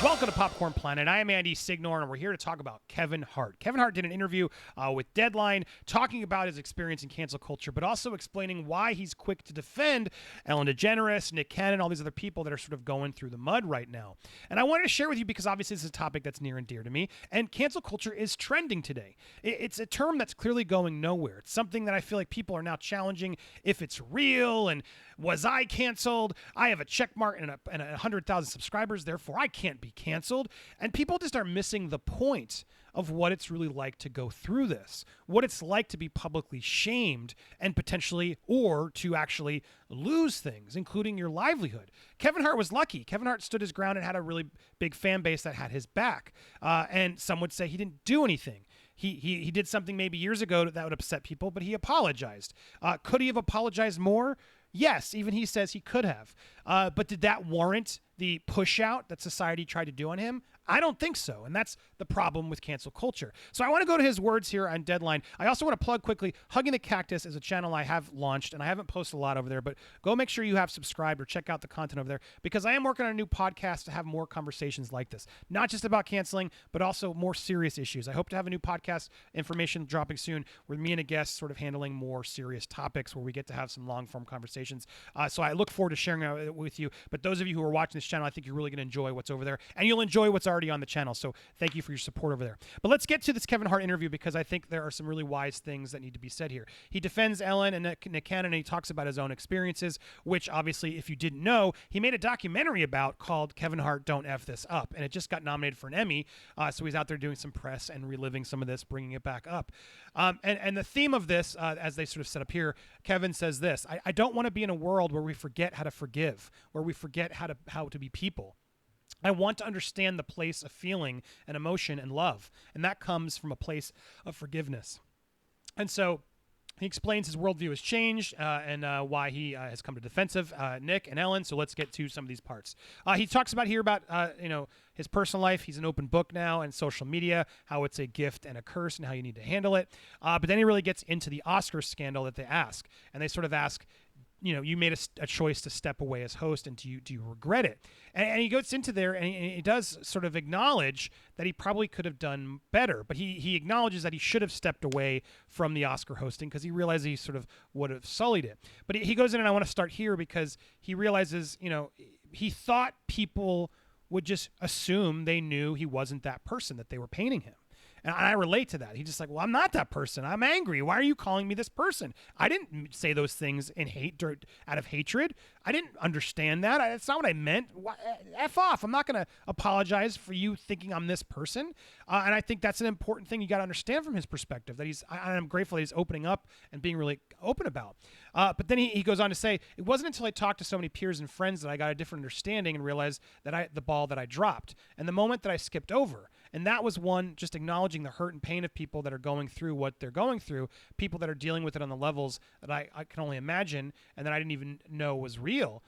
Welcome to Popcorn Planet. I am Andy Signor, and we're here to talk about Kevin Hart. Kevin Hart did an interview with Deadline talking about his experience in cancel culture, but also explaining why he's quick to defend Ellen DeGeneres, Nick Cannon, all these other people that are sort of going through the mud right now. And I wanted to share with you because obviously this is a topic that's near and dear to me, and cancel culture is trending today. It's a term that's clearly going nowhere. It's something that I feel like people are now challenging if it's real, and was I canceled? I have a check mark and 100,000 subscribers, therefore I can't be canceled. And people just are missing the point of what it's really like to go through this, what it's like to be publicly shamed and potentially, or to actually lose things, including your livelihood. Kevin Hart was lucky. Kevin Hart stood his ground and had a really big fan base that had his back. And some would say he didn't do anything. He did something maybe years ago that would upset people, but he apologized. Could he have apologized more? Yes, even he says he could have. But did that warrant the push out that society tried to do on him? I don't think so. And that's the problem with cancel culture. So I want to go to his words here on Deadline. I also want to plug quickly, Hugging the Cactus is a channel I have launched, and I haven't posted a lot over there, but go make sure you have subscribed or check out the content over there, because I am working on a new podcast to have more conversations like this. Not just about canceling, but also more serious issues. I hope to have a new podcast information dropping soon with me and a guest sort of handling more serious topics where we get to have some long-form conversations. So I look forward to sharing it with you. But those of you who are watching this channel, I think you're really going to enjoy what's over there, and you'll enjoy what's already on the channel. So thank you for your support over there. But let's get to this Kevin Hart interview, because I think there are some really wise things that need to be said here. He defends Ellen and Nick Cannon, and he talks about his own experiences, which obviously, if you didn't know, he made a documentary about called Kevin Hart Don't F This Up, and it just got nominated for an Emmy. So he's out there doing some press and reliving some of this, bringing it back up. And the theme of this, as they sort of set up here, Kevin says this: I don't want to be in a world where we forget how to forgive, where we forget how to be people. I want to understand the place of feeling and emotion and love, and that comes from a place of forgiveness. And so he explains his worldview has changed and why he has come to defensive Nick and Ellen. So let's get to some of these parts. He talks about here about his personal life. He's an open book now, and social media, how it's a gift and a curse, and how you need to handle it. But then he really gets into the Oscar scandal that they ask, and they sort of ask, you made a choice to step away as host, and do you regret it? And he goes into there, and he does sort of acknowledge that he probably could have done better, but he acknowledges that he should have stepped away from the Oscar hosting because he realized he sort of would have sullied it. But he goes in, and I want to start here because he realizes, he thought people would just assume they knew he wasn't that person that they were painting him. And I relate to that. He's just like, well, I'm not that person. I'm angry. Why are you calling me this person? I didn't say those things in hate, out of hatred. I didn't understand that. That's not what I meant. F off. I'm not going to apologize for you thinking I'm this person. And I think that's an important thing you got to understand from his perspective, that I'm grateful that he's opening up and being really open about. But then he goes on to say, it wasn't until I talked to so many peers and friends that I got a different understanding and realized that the ball that I dropped and the moment that I skipped over. And that was one, just acknowledging the hurt and pain of people that are going through what they're going through, people that are dealing with it on the levels that I can only imagine and that I didn't even know was real.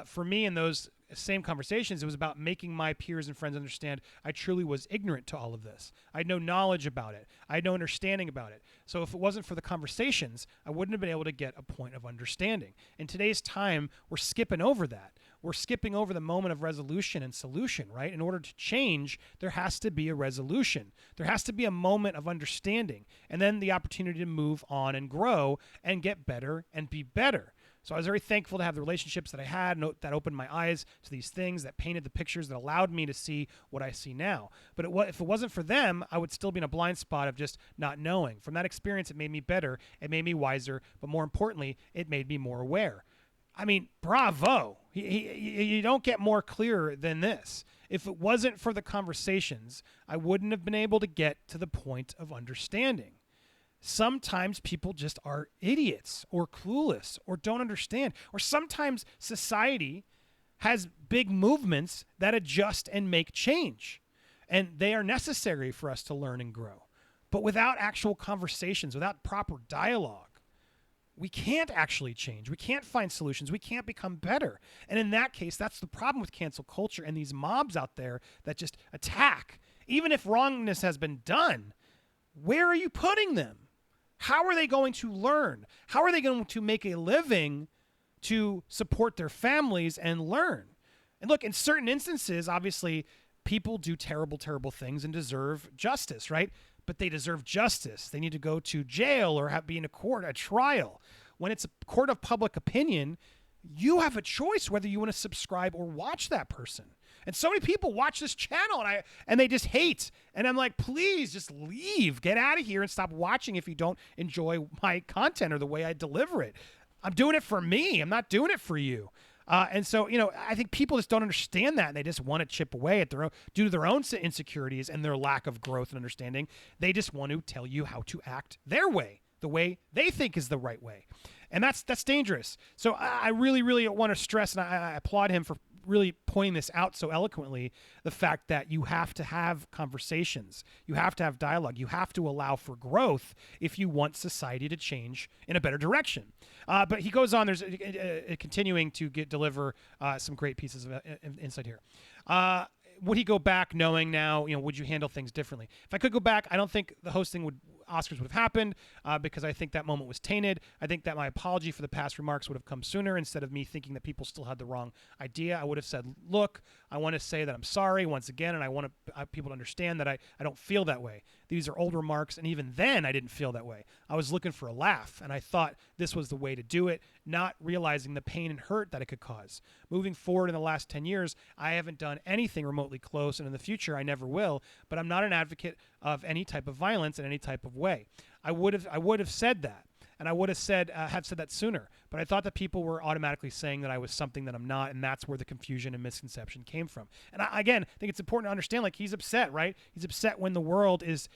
For me, in those same conversations, it was about making my peers and friends understand I truly was ignorant to all of this. I had no knowledge about it. I had no understanding about it. So if it wasn't for the conversations, I wouldn't have been able to get a point of understanding. In today's time, we're skipping over that. We're skipping over the moment of resolution and solution, right? In order to change, there has to be a resolution. There has to be a moment of understanding, and then the opportunity to move on and grow and get better and be better. So I was very thankful to have the relationships that I had, that opened my eyes to these things, that painted the pictures, that allowed me to see what I see now. But if it wasn't for them, I would still be in a blind spot of just not knowing. From that experience, it made me better, it made me wiser, but more importantly, it made me more aware. I mean, bravo. You don't get more clear than this. If it wasn't for the conversations, I wouldn't have been able to get to the point of understanding. Sometimes people just are idiots or clueless or don't understand. Or sometimes society has big movements that adjust and make change. And they are necessary for us to learn and grow. But without actual conversations, without proper dialogue, we can't actually change. We can't find solutions. We can't become better. And in that case, that's the problem with cancel culture and these mobs out there that just attack. Even if wrongness has been done, where are you putting them? How are they going to learn? How are they going to make a living to support their families and learn? And look, in certain instances, obviously, people do terrible, terrible things and deserve justice, right? But they deserve justice. They need to go to jail or be in a trial. When it's a court of public opinion, you have a choice whether you want to subscribe or watch that person. And so many people watch this channel and they just hate. And I'm like, please just leave. Get out of here and stop watching if you don't enjoy my content or the way I deliver it. I'm doing it for me. I'm not doing it for you. And so, I think people just don't understand that. And they just want to chip away at due to their own insecurities and their lack of growth and understanding. They just want to tell you how to act their way, the way they think is the right way. And that's dangerous. So I really, really want to stress, and I applaud him for really pointing this out so eloquently, the fact that you have to have conversations. You have to have dialogue. You have to allow for growth if you want society to change in a better direction. But he goes on, there's continuing to deliver some great pieces of insight here. Would he go back knowing now, would you handle things differently? If I could go back, I don't think the Oscars would have happened because I think that moment was tainted. I think that my apology for the past remarks would have come sooner instead of me thinking that people still had the wrong idea. I would have said, look, I want to say that I'm sorry once again, and I want people to understand that I don't feel that way. These are old remarks, and even then I didn't feel that way. I was looking for a laugh, and I thought this was the way to do it, not realizing the pain and hurt that it could cause. Moving forward in the last 10 years, I haven't done anything remotely close, and in the future I never will, but I'm not an advocate of any type of violence in any type of way. I would have said that, and I would have said that sooner, but I thought that people were automatically saying that I was something that I'm not, and that's where the confusion and misconception came from. And I think it's important to understand, like, he's upset, right? He's upset when the world is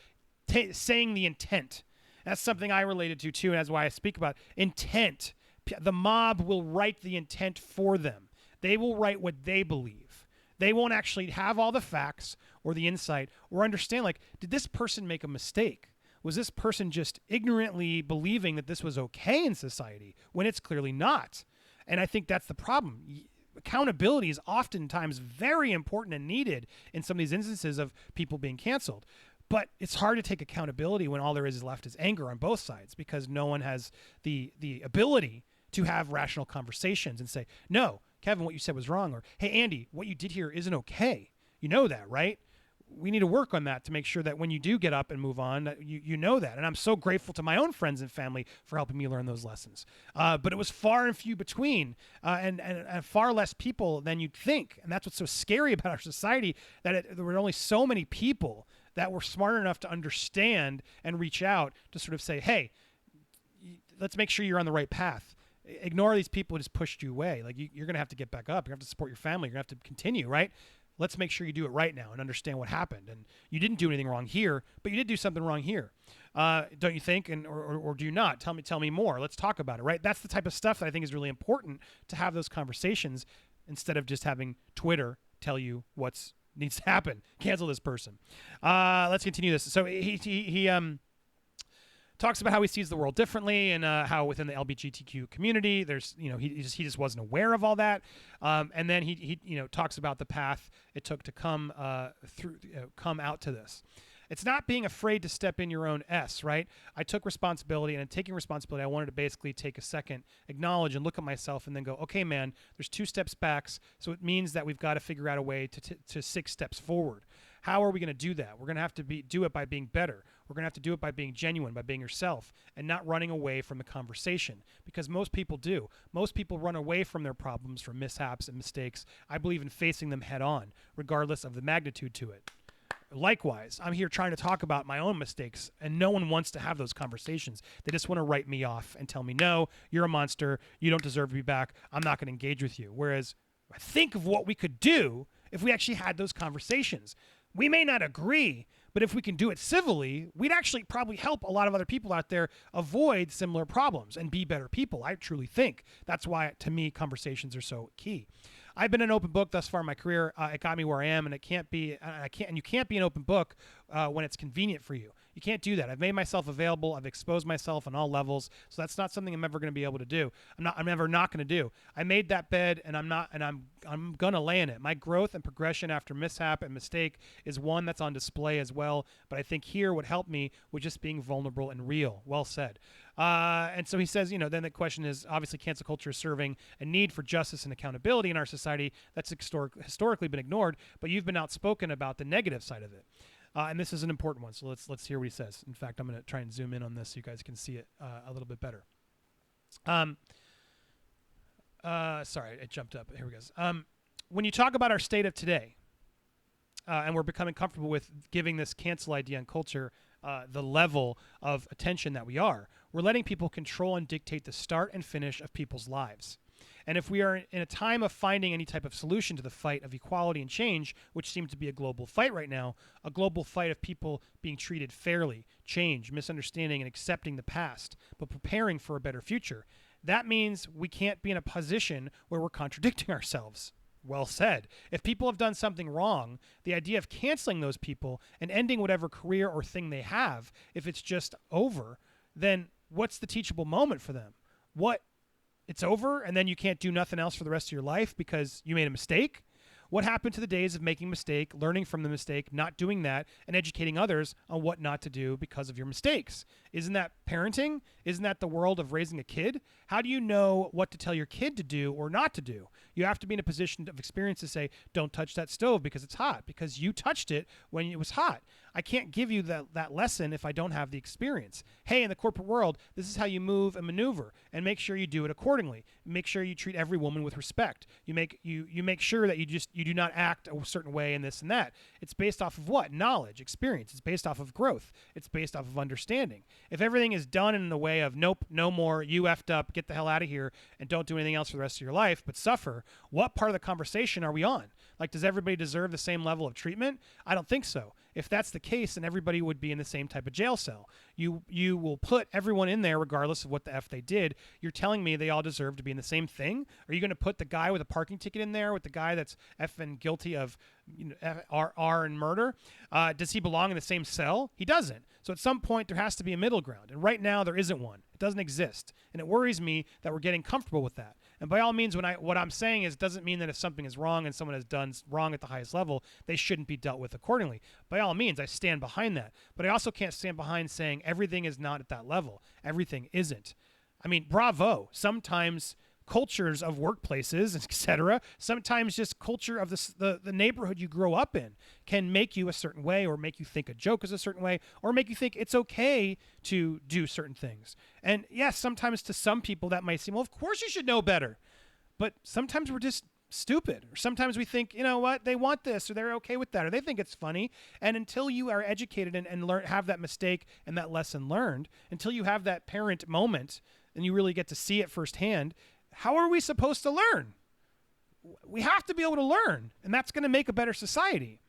saying the intent. That's something I related to too, and that's why I speak about intent. The mob will write the intent for them. They will write what they believe. They won't actually have all the facts or the insight or understand, like, did this person make a mistake? Was this person just ignorantly believing that this was okay in society when it's clearly not? And I think that's the problem. Accountability is oftentimes very important and needed in some of these instances of people being canceled. But it's hard to take accountability when all there is left is anger on both sides, because no one has the ability to have rational conversations and say, no, Kevin, what you said was wrong. Or, hey, Andy, what you did here isn't okay. You know that, right? We need to work on that to make sure that when you do get up and move on, that you know that. And I'm so grateful to my own friends and family for helping me learn those lessons. But it was far and few between and far less people than you'd think. And that's what's so scary about our society, that there were only so many people that were smart enough to understand and reach out to sort of say, hey, let's make sure you're on the right path. Ignore these people who just pushed you away. Like, you're going to have to get back up. You're going to have to support your family. You're going to have to continue, right? Let's make sure you do it right now and understand what happened. And you didn't do anything wrong here, but you did do something wrong here. Don't you think? Or do you not? Tell me more. Let's talk about it, right? That's the type of stuff that I think is really important to have those conversations instead of just having Twitter tell you what's needs to happen. Cancel this person. Let's continue this. So he talks about how he sees the world differently, and how within the LGBTQ community, there's, he just wasn't aware of all that. And then he talks about the path it took to come out to this. It's not being afraid to step in your own S, right? I took responsibility, and in taking responsibility, I wanted to basically take a second, acknowledge and look at myself, and then go, okay, man, there's 2 steps back. So it means that we've got to figure out a way to 6 steps forward. How are we going to do that? We're going to have to do it by being better. We're going to have to do it by being genuine, by being yourself, and not running away from the conversation, because most people do. Most people run away from their problems, from mishaps and mistakes. I believe in facing them head on, regardless of the magnitude to it. Likewise, I'm here trying to talk about my own mistakes, and no one wants to have those conversations. They just want to write me off and tell me, no, you're a monster. You don't deserve to be back. I'm not going to engage with you. Whereas think of what we could do if we actually had those conversations. We may not agree, but if we can do it civilly, we'd actually probably help a lot of other people out there avoid similar problems and be better people. I truly think that's why, to me, conversations are so key. I've been an open book thus far in my career. It got me where I am, and you can't be an open book when it's convenient for you. You can't do that. I've made myself available. I've exposed myself on all levels. So that's not something I'm ever going to be able to do. I'm never not going to do. I made that bed, and I'm going to lay in it. My growth and progression after mishap and mistake is one that's on display as well. But I think here what helped me was just being vulnerable and real. Well said. And so he says, then the question is, obviously cancel culture is serving a need for justice and accountability in our society that's historically been ignored, but you've been outspoken about the negative side of it. And this is an important one, so let's hear what he says. In fact, I'm going to try and zoom in on this so you guys can see it a little bit better. Sorry, it jumped up. Here we go. When you talk about our state of today, and we're becoming comfortable with giving this cancel idea on culture the level of attention that we are, we're letting people control and dictate the start and finish of people's lives. And if we are in a time of finding any type of solution to the fight of equality and change, which seems to be a global fight right now, a global fight of people being treated fairly, change, misunderstanding, and accepting the past, but preparing for a better future, that means we can't be in a position where we're contradicting ourselves. Well said. If people have done something wrong, the idea of canceling those people and ending whatever career or thing they have, if it's just over, then what's the teachable moment for them? It's over and then you can't do nothing else for the rest of your life because you made a mistake? What happened to the days of making a mistake, learning from the mistake, not doing that, and educating others on what not to do because of your mistakes? Isn't that parenting? Isn't that the world of raising a kid? How do you know what to tell your kid to do or not to do? You have to be in a position of experience to say, don't touch that stove because it's hot, because you touched it when it was hot. I can't give you that lesson if I don't have the experience. Hey, in the corporate world, this is how you move and maneuver, and make sure you do it accordingly. Make sure you treat every woman with respect. You make sure that you do not act a certain way and this and that. It's based off of what? Knowledge, experience. It's based off of growth. It's based off of understanding. If everything is done in the way of nope, no more, you effed up, get the hell out of here, and don't do anything else for the rest of your life, but suffer, what part of the conversation are we on? Like, does everybody deserve the same level of treatment? I don't think so. If that's the case, then everybody would be in the same type of jail cell. You will put everyone in there regardless of what the F they did. You're telling me they all deserve to be in the same thing? Are you going to put the guy with a parking ticket in there with the guy that's effing guilty of R and murder? Does he belong in the same cell? He doesn't. So at some point, there has to be a middle ground. And right now, there isn't one. It doesn't exist. And it worries me that we're getting comfortable with that. And by all means, what I'm saying is, doesn't mean that if something is wrong and someone has done wrong at the highest level, they shouldn't be dealt with accordingly. By all means, I stand behind that. But I also can't stand behind saying everything is not at that level. Everything isn't. I mean, bravo. Sometimes cultures of workplaces, etc., sometimes just culture of the neighborhood you grow up in can make you a certain way, or make you think a joke is a certain way, or make you think it's okay to do certain things. And yes, sometimes to some people that might seem, well, of course you should know better. But sometimes we're just stupid, or sometimes we think, you know what, they want this, or they're okay with that, or they think it's funny. And until you are educated and learn, have that mistake and that lesson learned, until you have that parent moment and you really get to see it firsthand, how are we supposed to learn? We have to be able to learn, and that's going to make a better society.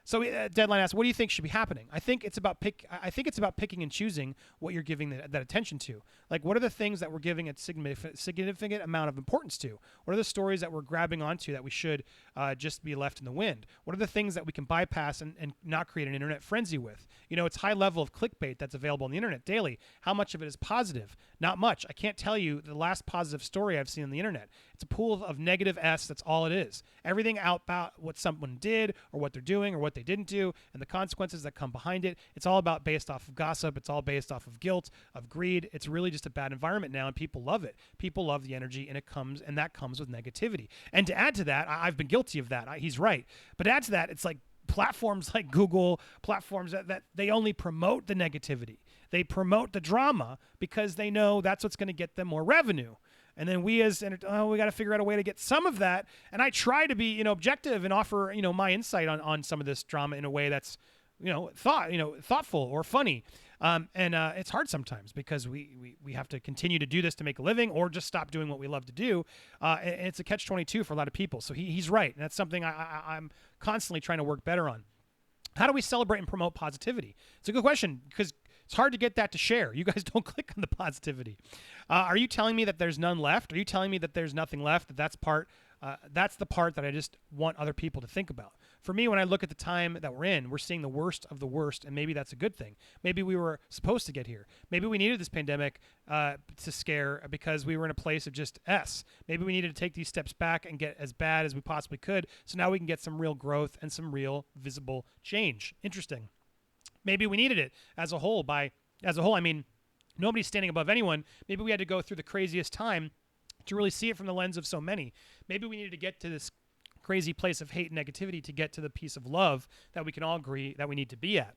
So Deadline asks, what do you think should be happening? I think it's about picking and choosing what you're giving that attention to. Like, what are the things that we're giving a significant amount of importance to? What are the stories that we're grabbing onto that we should just be left in the wind? What are the things that we can bypass and not create an internet frenzy with? It's high level of clickbait that's available on the internet daily. How much of it is positive? Not much. I can't tell you the last positive story I've seen on the internet. It's a pool of negative S. That's all it is. Everything about what someone did or what they're doing or what they didn't do and the consequences that come behind it. It's all about based off of gossip. It's all based off of guilt, of greed. It's really just a bad environment now, and people love it. People love the energy, and that comes with negativity. And to add to that, I've been guilty of that. He's right. But to add to that, it's like platforms like Google, platforms that they only promote the negativity. They promote the drama because they know that's what's going to get them more revenue. And then we we got to figure out a way to get some of that. And I try to be, objective and offer, my insight on some of this drama in a way that's, thoughtful or funny. And it's hard sometimes because we have to continue to do this to make a living, or just stop doing what we love to do. And it's a catch-22 for a lot of people. So he's right. And that's something I'm constantly trying to work better on. How do we celebrate and promote positivity? It's a good question, because it's hard to get that to share. You guys don't click on the positivity. Are you telling me that there's none left? Are you telling me that there's nothing left? That's the part that I just want other people to think about. For me, when I look at the time that we're in, we're seeing the worst of the worst, and maybe that's a good thing. Maybe we were supposed to get here. Maybe we needed this pandemic to scare because we were in a place of just S. Maybe we needed to take these steps back and get as bad as we possibly could, so now we can get some real growth and some real visible change. Interesting. Maybe we needed it as a whole. By as a whole, I mean Nobody's standing above anyone. Maybe we had to go through the craziest time to really see it from the lens of so many. Maybe we needed to get to this crazy place of hate and negativity to get to the piece of love that we can all agree that we need to be at.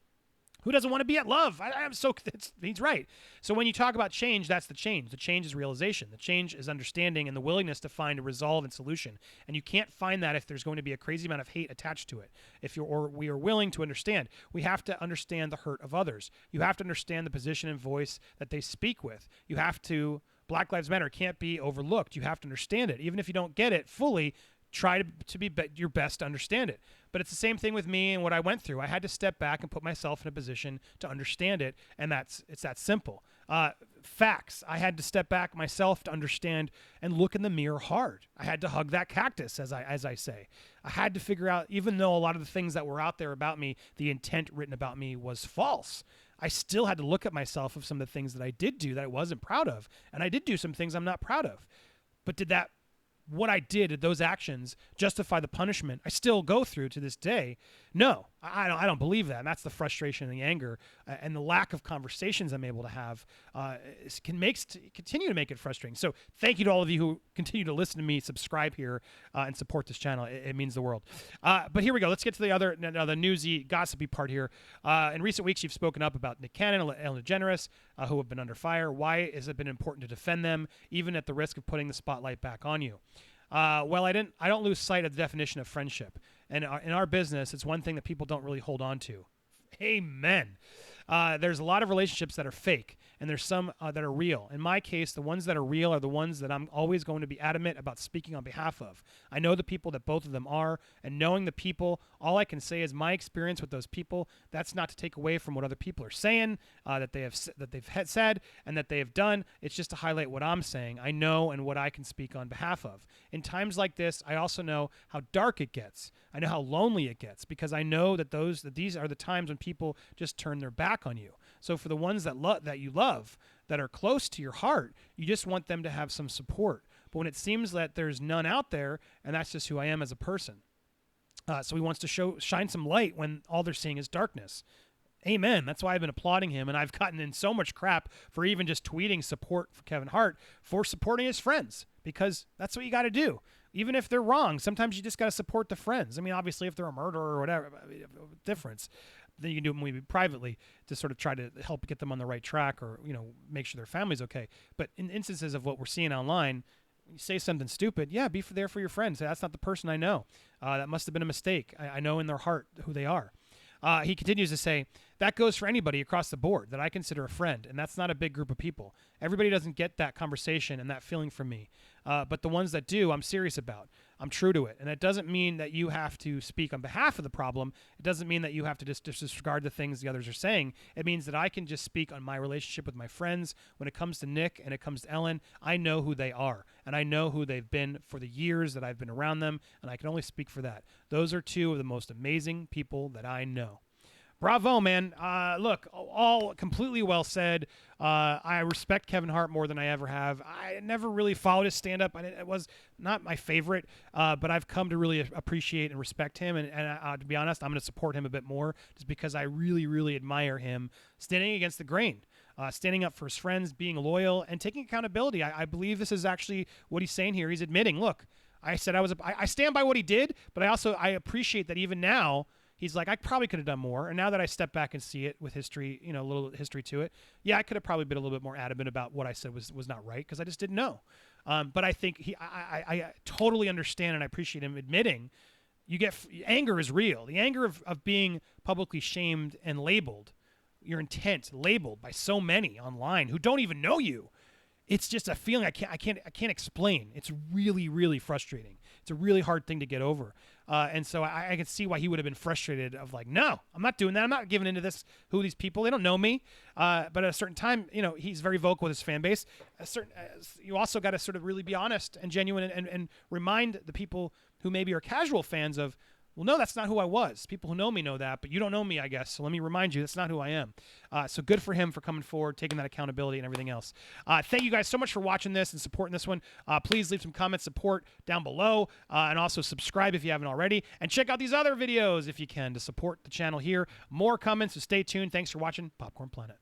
Who doesn't want to be at love? I'm so, he's right. So when you talk about change, that's the change. The change is realization. The change is understanding and the willingness to find a resolve and solution. And you can't find that if there's going to be a crazy amount of hate attached to it. Or we are willing to understand. We have to understand the hurt of others. You have to understand the position and voice that they speak with. You have to, Black Lives Matter can't be overlooked. You have to understand it. Even if you don't get it fully, try to be your best to understand it. But it's the same thing with me and what I went through. I had to step back and put myself in a position to understand it, and it's that simple. Facts. I had to step back myself to understand and look in the mirror hard. I had to hug that cactus, as I say. I had to figure out, even though a lot of the things that were out there about me, the intent written about me was false, I still had to look at myself of some of the things that I did do that I wasn't proud of, and I did do some things I'm not proud of. But what I did, those actions, justify the punishment I still go through to this day? No, I don't believe that. And that's the frustration and the anger and the lack of conversations I'm able to have continue to make it frustrating. So thank you to all of you who continue to listen to me, subscribe here, and support this channel. It means the world. But here we go. Let's get to the newsy, gossipy part here. In recent weeks, you've spoken up about Nick Cannon and Ellen DeGeneres, who have been under fire. Why has it been important to defend them, even at the risk of putting the spotlight back on you? Well, I don't lose sight of the definition of friendship. And in our business, it's one thing that people don't really hold on to. Amen. There's a lot of relationships that are fake, and there's some that are real. In my case, the ones that are real are the ones that I'm always going to be adamant about speaking on behalf of. I know the people that both of them are, and knowing the people, all I can say is my experience with those people. That's not to take away from what other people are saying, that they've said, and that they have done. It's just to highlight what I'm saying. I know and what I can speak on behalf of. In times like this, I also know how dark it gets. I know how lonely it gets, because I know that these are the times when people just turn their back on you. So for the ones that you love, that are close to your heart, you just want them to have some support. But when it seems that there's none out there, and that's just who I am as a person. So he wants to shine some light when all they're seeing is darkness. Amen. That's why I've been applauding him, and I've gotten in so much crap for even just tweeting support for Kevin Hart for supporting his friends, because that's what you got to do. Even if they're wrong, sometimes you just got to support the friends. I mean, obviously, if they're a murderer or whatever, difference, then you can do it maybe privately to sort of try to help get them on the right track, or make sure their family's okay. But in instances of what we're seeing online, when you say something stupid, yeah, be there for your friends. Say, that's not the person I know. That must have been a mistake. I know in their heart who they are. He continues to say, that goes for anybody across the board that I consider a friend, and that's not a big group of people. Everybody doesn't get that conversation and that feeling from me. But the ones that do, I'm serious about. I'm true to it. And that doesn't mean that you have to speak on behalf of the problem. It doesn't mean that you have to just disregard the things the others are saying. It means that I can just speak on my relationship with my friends. When it comes to Nick and it comes to Ellen, I know who they are, and I know who they've been for the years that I've been around them, and I can only speak for that. Those are two of the most amazing people that I know. Bravo, man. Look, all completely well said. I respect Kevin Hart more than I ever have. I never really followed his stand-up. It was not my favorite, but I've come to really appreciate and respect him. And to be honest, I'm going to support him a bit more just because I really, really admire him standing against the grain, standing up for his friends, being loyal, and taking accountability. I believe this is actually what he's saying here. He's admitting, look, I said I stand by what he did, but I appreciate that even now, he's like, I probably could have done more. And now that I step back and see it with history, a little history to it, yeah, I could have probably been a little bit more adamant about what I said was not right, because I just didn't know. But I think I totally understand, and I appreciate him admitting anger is real. The anger of being publicly shamed and labeled, your intent labeled by so many online who don't even know you. It's just a feeling I can't explain. It's really, really frustrating. It's a really hard thing to get over. And so I can see why he would have been frustrated of like, no, I'm not doing that. I'm not giving into this. Who are these people? They don't know me. But at a certain time, he's very vocal with his fan base. You also got to sort of really be honest and genuine and remind the people who maybe are casual fans of, well, no, that's not who I was. People who know me know that, but you don't know me, I guess. So let me remind you, that's not who I am. So good for him for coming forward, taking that accountability and everything else. Thank you guys so much for watching this and supporting this one. Please leave some comments, support down below, and also subscribe if you haven't already. And check out these other videos if you can to support the channel here. More comments, so stay tuned. Thanks for watching Popcorn Planet.